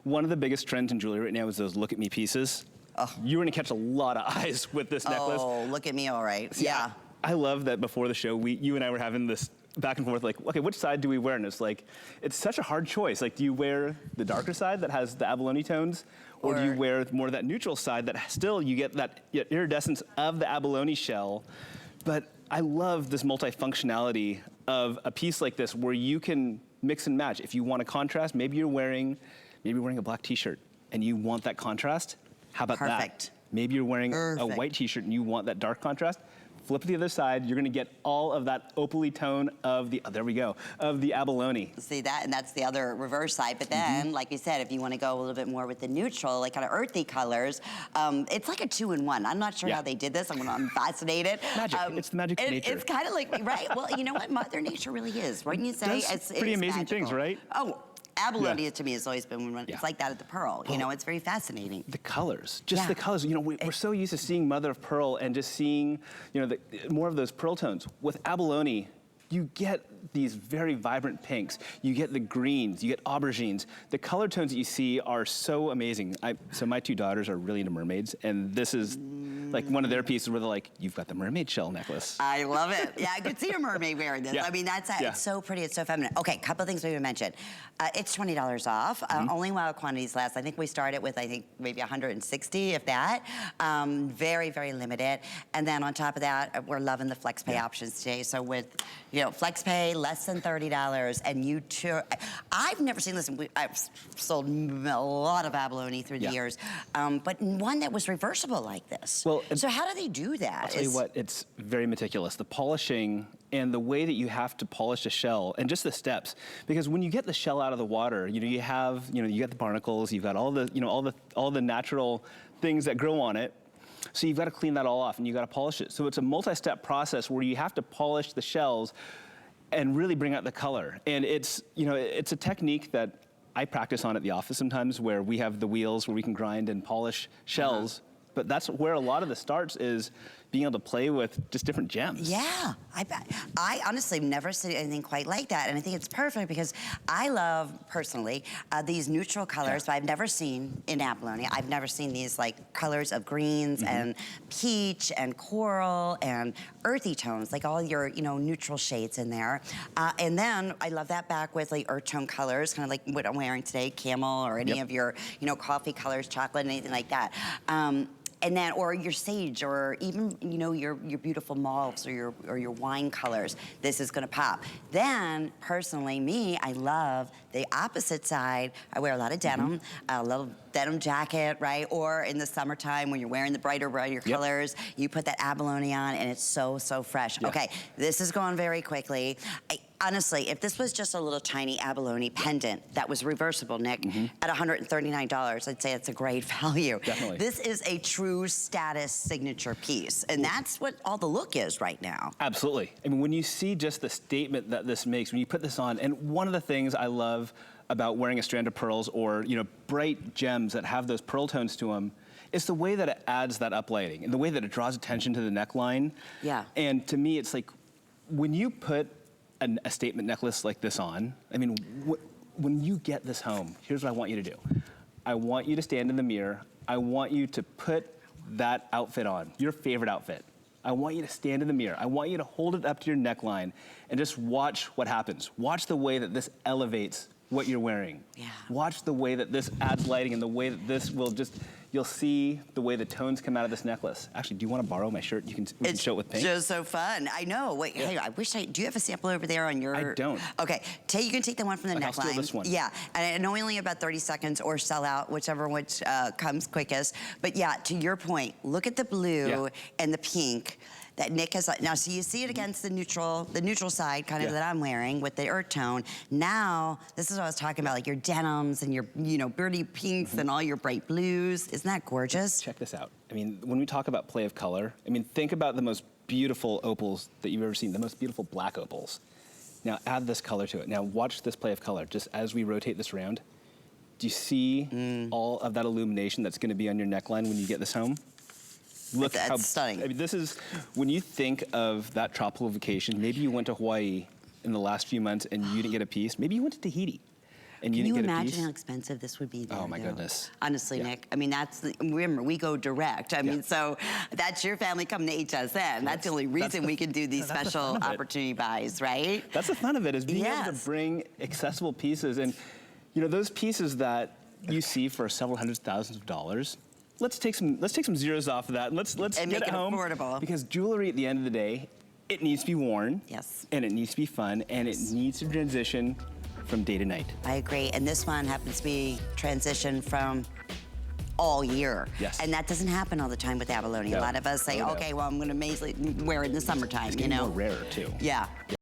one of the biggest trends in jewelry right now is those look at me pieces. Oh. You're gonna catch a lot of eyes with this necklace. Oh, look at me, all right. See, yeah. I love that before the show, you and I were having this back and forth, like, okay, which side do we wear? And it's like, it's such a hard choice. Like, do you wear the darker side that has the abalone tones? Or do you wear more of that neutral side that still you get that iridescence of the abalone shell? But I love this multifunctionality of a piece like this where you can mix and match. If you want a contrast, maybe you're wearing a black t-shirt and you want that contrast. How about that? Maybe you're wearing a white t-shirt and you want that dark contrast. Flip to the other side, you're gonna get all of that opaly tone of the, there we go, of the abalone. See that, and that's the other reverse side. But then, like you said, if you wanna go a little bit more with the neutral, like kind of earthy colors, it's like a 2-in-1. I'm not sure how they did this. I'm fascinated. Magic, it's the magic of nature. It's kind of like, right? Well, you know what Mother Nature really is, right? You say it's pretty amazing magical. things, right? Oh. Abalone to me has always been, it's like that at the Pearl. You know, it's very fascinating. The colors, just the colors. You know, we're so used to seeing Mother of Pearl and just seeing, you know, more of those pearl tones. With abalone, you get these very vibrant pinks. You get the greens, you get aubergines. The color tones that you see are so amazing. So my two daughters are really into mermaids, and this is like one of their pieces where they're like, you've got the mermaid shell necklace. I love it. Yeah, I could see a mermaid wearing this. I mean, it's so pretty, it's so feminine. Okay, couple of things we mentioned. It's $20 off, only while quantities last. I think we started with, maybe 160, if that. Very, very limited. And then on top of that, we're loving the flex pay options today. So with, you know, flex pay, less than $30, and you too, I've never seen this, I've sold a lot of abalone through the years, but one that was reversible like this. Well, so how do they do that? I'll tell you what, it's very meticulous. The polishing and the way that you have to polish a shell and just the steps, because when you get the shell out of the water, you know, you got the barnacles, you've got all the, you know, all the natural things that grow on it. So you've got to clean that all off and you got to polish it. So it's a multi-step process where you have to polish the shells and really bring out the color. And it's, you know, it's a technique that I practice on at the office sometimes, where we have the wheels where we can grind and polish shells. But that's where a lot of the starts is being able to play with just different gems. Yeah, I honestly have never seen anything quite like that. And I think it's perfect because I love, personally, these neutral colors, but I've never seen in abalone. I've never seen these like colors of greens and peach and coral and earthy tones, like all your, you know, neutral shades in there. And then I love that back with like earth tone colors, kind of like what I'm wearing today, camel or any of your, you know, coffee colors, chocolate, anything like that. And then, or your sage, or even, you know, your beautiful mauves or your wine colors. This is gonna pop. Then, personally, me, I love the opposite side. I wear a lot of denim, a little denim jacket, right? Or in the summertime when you're wearing the brighter colors, you put that abalone on and it's so, so fresh. Okay, this is going very quickly. Honestly, if this was just a little tiny abalone pendant that was reversible, Nick, at $139, I'd say it's a great value. Definitely. This is a true status signature piece, and that's what all the look is right now. Absolutely. I mean, when you see just the statement that this makes, when you put this on, and one of the things I love about wearing a strand of pearls or, you know, bright gems that have those pearl tones to them, it's the way that it adds that uplighting and the way that it draws attention to the neckline. Yeah. And to me, it's like, when you put a statement necklace like this on, I mean, when you get this home, here's what I want you to do. I want you to stand in the mirror. I want you to put that outfit on, your favorite outfit. I want you to stand in the mirror. I want you to hold it up to your neckline and just watch what happens. Watch the way that this elevates what you're wearing. Yeah. Watch the way that this adds lighting and the way that this will just, you'll see the way the tones come out of this necklace. Actually, do you want to borrow my shirt? We can show it with pink. It's just so fun. I know. Wait, hey, I wish do you have a sample over there on your? I don't. Okay, you can take the one from the neckline. I'll steal this one. Yeah, and only about 30 seconds or sell out, whichever which comes quickest. But yeah, to your point, look at the blue and the pink that Nick has. Now, so you see it against the neutral side kind of that I'm wearing with the earth tone. Now, this is what I was talking about, like your denims and your, you know, birdie pinks and all your bright blues. Isn't that gorgeous? Check this out. I mean, when we talk about play of color, I mean, think about the most beautiful opals that you've ever seen, the most beautiful black opals. Now, add this color to it. Now, watch this play of color. Just as we rotate this around, do you see all of that illumination that's gonna be on your neckline when you get this home? Look how stunning. I mean, this is, when you think of that tropical vacation, maybe you went to Hawaii in the last few months and you didn't get a piece. Maybe you went to Tahiti and Can you you get a imagine piece. how expensive this would be there, Oh, my though? goodness. Honestly, Yeah. Nick, I mean, remember, we go direct. I mean, so that's your family coming to HSN. That's the only reason we can do these that's the special fun of it. opportunity buys, right? That's the fun of it, is being able to Yes. bring accessible pieces. And, you know, those pieces that you see for several hundred thousands of dollars, let's take some zeros off of that, and let's And get make it it home. affordable. Because jewelry, at the end of the day, it needs to be worn. Yes. And it needs to be fun, and it needs to transition from day to night. I agree. And this one happens to be transition from all year. Yes. And that doesn't happen all the time with abalone. No. A lot of us say, No, no. okay, well, I'm going to wear it in the summertime, It's you getting know? more rarer, too. Yeah.